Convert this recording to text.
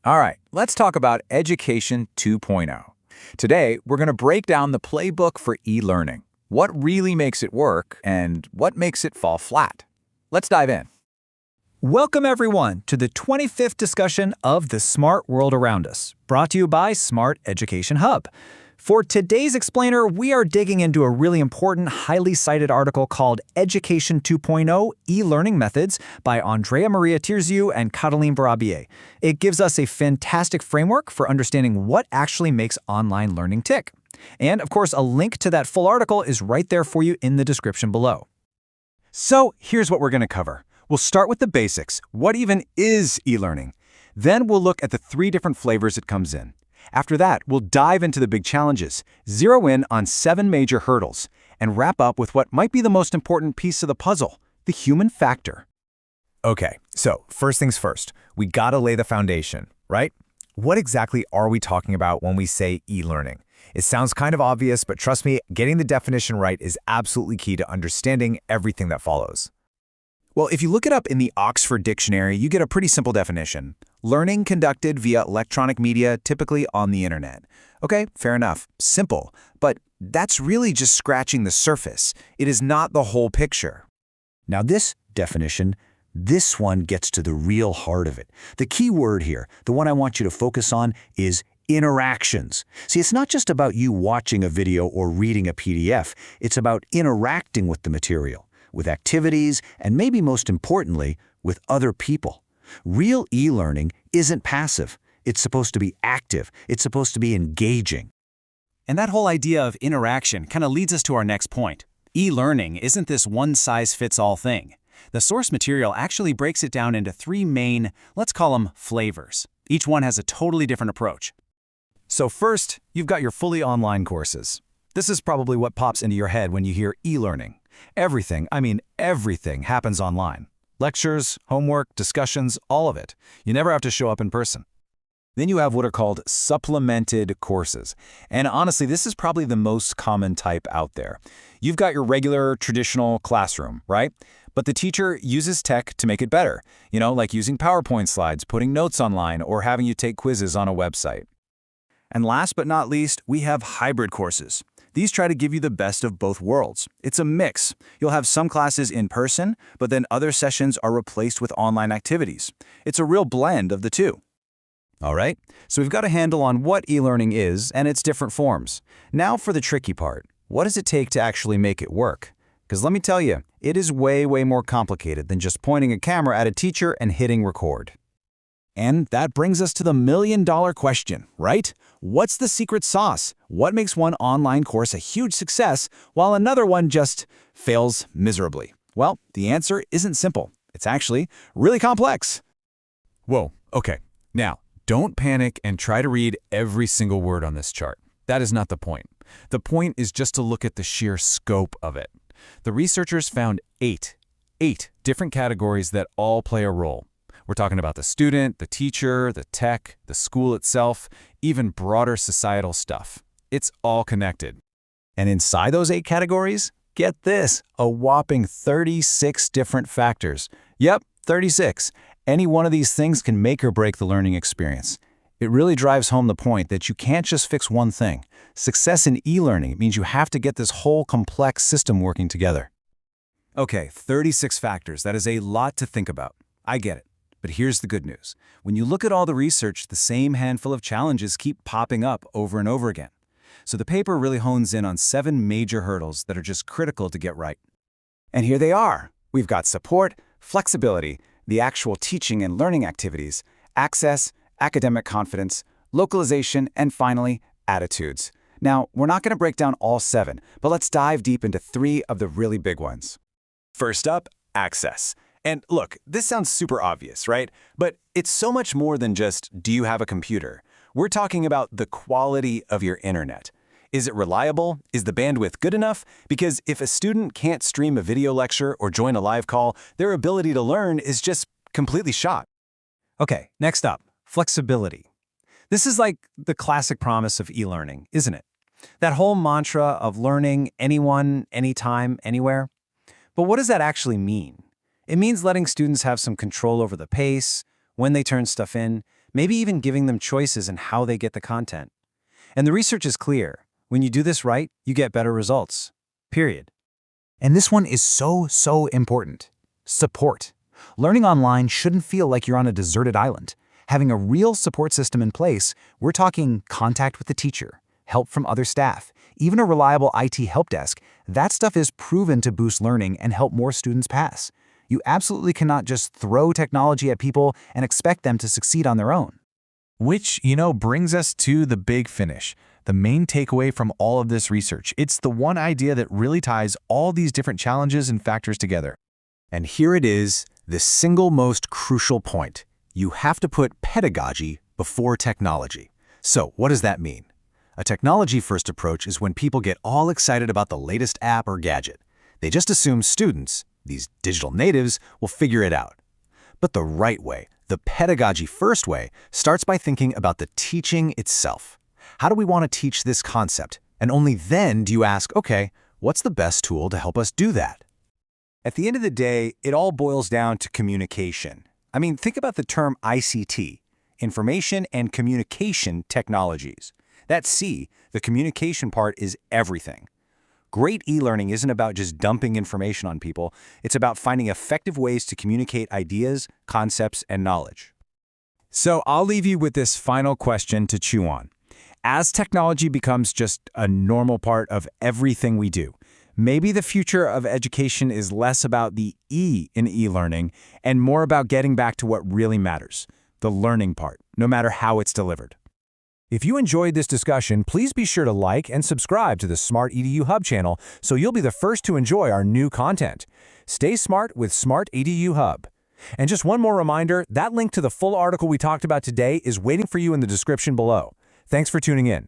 All right, let's talk about Education 2.0. Today, we're going to break down the playbook for e-learning, what really makes it work and what makes it fall flat. Let's dive in. Welcome, everyone, to the 25th discussion of the smart world around us, brought to you by Smart-EDU Hub. For today's explainer, we are digging into a really important, highly cited article called Education 2.0 E-Learning Methods by Andreea-Maria Tîrziu and Cătălin Vrabie. It gives us a fantastic framework for understanding what actually makes online learning tick. And, of course, a link to that full article is right there for you in the description below. So here's what we're going to cover. We'll start with the basics. What even is e-learning? Then we'll look at the 3 different flavors it comes in. After that, we'll dive into the big challenges, zero in on 7 major hurdles, and wrap up with what might be the most important piece of the puzzle, the human factor. Okay, so first things first, we gotta lay the foundation, right? What exactly are we talking about when we say e-learning? It sounds kind of obvious, but trust me, getting the definition right is absolutely key to understanding everything that follows. Well, if you look it up in the Oxford Dictionary, you get a pretty simple definition. Learning conducted via electronic media, typically on the internet. Okay, fair enough. Simple. But that's really just scratching the surface. It is not the whole picture. Now this definition, this one gets to the real heart of it. The key word here, the one I want you to focus on, is interactions. See, it's not just about you watching a video or reading a PDF. It's about interacting with the material, with activities, and maybe most importantly, with other people. Real e-learning isn't passive. It's supposed to be active. It's supposed to be engaging. And that whole idea of interaction kind of leads us to our next point. E-learning isn't this one-size-fits-all thing. The source material actually breaks it down into 3 main, let's call them flavors. Each one has a totally different approach. So first, you've got your fully online courses. This is probably what pops into your head when you hear e-learning. Everything, I mean everything, happens online. Lectures, homework, discussions, all of it. You never have to show up in person. Then you have what are called supplemented courses. And honestly, this is probably the most common type out there. You've got your regular, traditional classroom, right? But the teacher uses tech to make it better. You know, like using PowerPoint slides, putting notes online, or having you take quizzes on a website. And last but not least, we have hybrid courses. These try to give you the best of both worlds. It's a mix. You'll have some classes in person, but then other sessions are replaced with online activities. It's a real blend of the two. All right, so we've got a handle on what e-learning is and its different forms. Now for the tricky part. What does it take to actually make it work? Because let me tell you, it is way more complicated than just pointing a camera at a teacher and hitting record. And that brings us to the million-dollar question, right? What's the secret sauce? What makes one online course a huge success while another one just fails miserably? Well, the answer isn't simple. It's actually really complex. Whoa, okay. Now, don't panic and try to read every single word on this chart. That is not the point. The point is just to look at the sheer scope of it. The researchers found eight different categories that all play a role. We're talking about the student, the teacher, the tech, the school itself, even broader societal stuff. It's all connected. And inside those 8 categories, get this, a whopping 36 different factors. Yep, 36. Any one of these things can make or break the learning experience. It really drives home the point that you can't just fix one thing. Success in e-learning means you have to get this whole complex system working together. Okay, 36 factors. That is a lot to think about. I get it. But here's the good news. When you look at all the research, the same handful of challenges keep popping up over and over again. So the paper really hones in on 7 major hurdles that are just critical to get right. And here they are. We've got support, flexibility, the actual teaching and learning activities, access, academic confidence, localization, and finally, attitudes. Now, we're not going to break down all 7, but let's dive deep into 3 of the really big ones. First up, access. And look, this sounds super obvious, right? But it's so much more than just, do you have a computer? We're talking about the quality of your internet. Is it reliable? Is the bandwidth good enough? Because if a student can't stream a video lecture or join a live call, their ability to learn is just completely shot. Okay, next up, flexibility. This is like the classic promise of e-learning, isn't it? That whole mantra of learning anyone, anytime, anywhere. But what does that actually mean? It means letting students have some control over the pace, when they turn stuff in, maybe even giving them choices in how they get the content. And the research is clear. When you do this right, you get better results. Period. And this one is so important. Support. Learning online shouldn't feel like you're on a deserted island. Having a real support system in place, we're talking contact with the teacher, help from other staff, even a reliable IT help desk. That stuff is proven to boost learning and help more students pass. You absolutely cannot just throw technology at people and expect them to succeed on their own. Which, brings us to the big finish, the main takeaway from all of this research. It's the one idea that really ties all these different challenges and factors together. And here it is, the single most crucial point. You have to put pedagogy before technology. So what does that mean? A technology-first approach is when people get all excited about the latest app or gadget. They just assume students, these digital natives, will figure it out. But the right way, the pedagogy-first way, starts by thinking about the teaching itself. How do we want to teach this concept? And only then do you ask, okay, what's the best tool to help us do that? At the end of the day, it all boils down to communication. I mean, think about the term ICT, Information and Communication Technologies. That C, the communication part, is everything. Great e-learning isn't about just dumping information on people. It's about finding effective ways to communicate ideas, concepts, and knowledge. So I'll leave you with this final question to chew on. As technology becomes just a normal part of everything we do, maybe the future of education is less about the E in e-learning and more about getting back to what really matters, the learning part, no matter how it's delivered. If you enjoyed this discussion, please be sure to like and subscribe to the Smart-EDU Hub channel so you'll be the first to enjoy our new content. Stay smart with Smart-EDU Hub. And just one more reminder, that link to the full article we talked about today is waiting for you in the description below. Thanks for tuning in.